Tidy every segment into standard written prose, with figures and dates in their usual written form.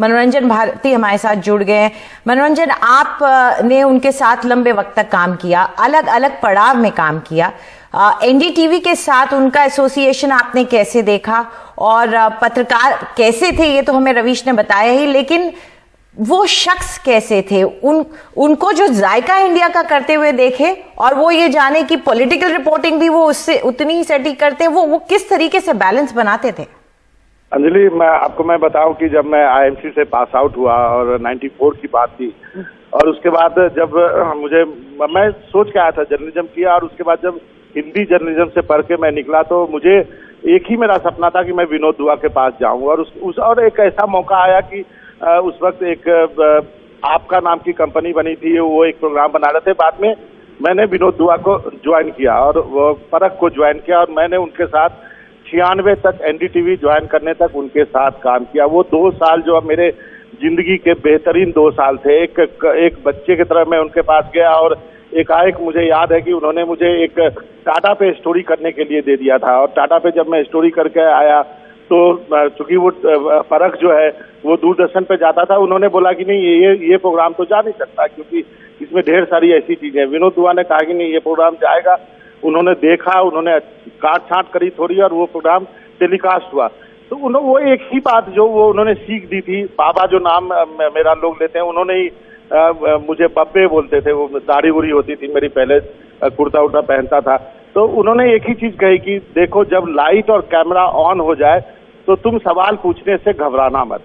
मनोरंजन भारती हमारे साथ जुड़ गए हैं। मनोरंजन, आप ने उनके साथ लंबे वक्त तक काम किया, अलग अलग पड़ाव में काम किया। एनडीटीवी के साथ उनका एसोसिएशन आपने कैसे देखा और पत्रकार कैसे थे ये तो हमें रवीश ने बताया ही, लेकिन वो शख्स कैसे थे? उनको जो जायका इंडिया का करते हुए देखे और वो ये जाने कि पॉलिटिकल रिपोर्टिंग भी वो उससे उतनी ही सटीक करते हैं, वो किस तरीके से बैलेंस बनाते थे? अंजलि, मैं बताऊं कि जब मैं आईएमसी से पास आउट हुआ और 94 की बात थी, और उसके बाद जब मैं सोच के आया था जर्नलिज्म किया, और उसके बाद जब हिंदी जर्नलिज्म से पढ़ के मैं निकला तो मुझे एक ही मेरा सपना था कि मैं विनोद दुआ के पास जाऊं। और एक ऐसा मौका आया कि उस वक्त एक आपका नाम की कंपनी बनी थी, वो एक प्रोग्राम बना रहे थे। बाद में मैंने विनोद दुआ को ज्वाइन किया और वो परख को ज्वाइन किया, और मैंने उनके साथ 96 तक एनडीटीवी ज्वाइन करने तक उनके साथ काम किया। वो 2 साल जो मेरे जिंदगी के बेहतरीन 2 साल थे। एक बच्चे की तरह मैं उनके पास गया, और एकाएक मुझे याद है कि उन्होंने मुझे एक टाटा पे स्टोरी करने के लिए दे दिया था। और टाटा पे जब मैं स्टोरी करके आया तो चूंकि वो परख जो है वो दूरदर्शन पे जाता था, उन्होंने बोला कि नहीं, ये प्रोग्राम तो जा नहीं सकता क्योंकि इसमें ढेर सारी ऐसी चीजें। विनोद दुआ ने कहा कि नहीं, ये प्रोग्राम जाएगा। उन्होंने देखा, उन्होंने काट छांट करी थोड़ी, और वो प्रोग्राम टेलीकास्ट हुआ। तो वो एक ही बात जो वो उन्होंने सीख दी थी, बाबा जो नाम मेरा लोग लेते हैं, उन्होंने ही मुझे बब्बे बोलते थे। वो दाढ़ी उड़ी होती थी मेरी, पहले कुर्ता उर्ता पहनता था। तो उन्होंने एक ही चीज कही कि देखो, जब लाइट और कैमरा ऑन हो जाए तो तुम सवाल पूछने से घबराना मत।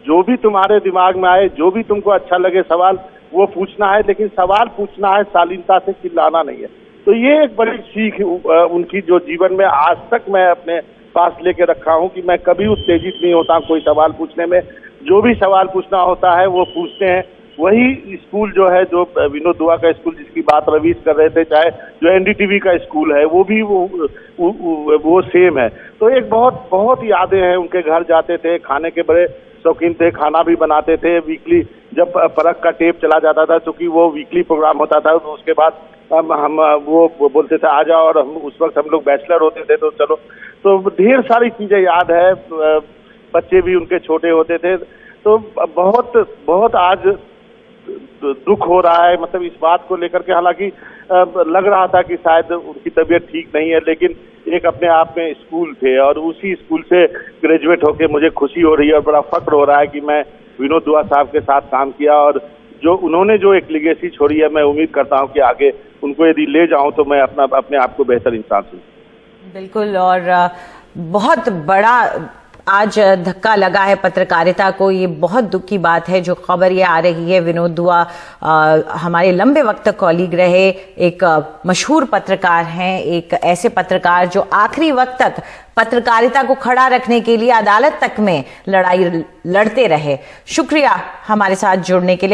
जो भी तुम्हारे दिमाग में आए, जो भी तुमको अच्छा लगे सवाल, वो पूछना है, लेकिन सवाल पूछना है, शालीनता से चिल्लाना नहीं है। तो ये एक बड़ी सीख उनकी जो जीवन में आज तक मैं अपने पास लेके रखा हूं कि मैं कभी उत्तेजित नहीं होता कोई सवाल पूछने में। जो भी सवाल पूछना होता है वो पूछते हैं। वही स्कूल जो है, जो विनोद दुआ का स्कूल जिसकी बात रवीश कर रहे थे, चाहे जो एनडीटीवी का स्कूल है, वो भी वो सेम है। तो एक बहुत यादें हैं। उनके घर जाते थे, खाने के बड़े शौकीन थे, खाना भी बनाते थे। वीकली जब परख का टेप चला जाता था, क्योंकि वो वीकली प्रोग्राम होता था, तो उसके बाद हम वो बोलते थे आ जाओ, और उस वक्त हम लोग बैचलर होते थे तो चलो। तो ढेर सारी चीजें याद है। बच्चे भी उनके छोटे होते थे। तो बहुत आज दुख हो रहा है, मतलब इस बात को लेकर के। हालांकि लग रहा था कि शायद उनकी तबीयत ठीक नहीं है, लेकिन एक अपने आप में स्कूल थे, और उसी स्कूल से ग्रेजुएट होके मुझे खुशी हो रही है और बड़ा फक्र हो रहा है कि मैं विनोद दुआ साहब के साथ काम किया, और जो उन्होंने जो एक लेगेसी छोड़ी है, मैं उम्मीद करता हूं कि आगे उनको यदि ले जाऊं तो मैं अपने आप को बेहतर इंसान समझूं। बिल्कुल, और बहुत बड़ा आज धक्का लगा है पत्रकारिता को। ये बहुत दुख की बात है जो खबर ये आ रही है। विनोद दुआ हमारे लंबे वक्त तक कॉलीग रहे, एक मशहूर पत्रकार हैं, एक ऐसे पत्रकार जो आखिरी वक्त तक पत्रकारिता को खड़ा रखने के लिए अदालत तक में लड़ाई लड़ते रहे। शुक्रिया हमारे साथ जुड़ने के लिए।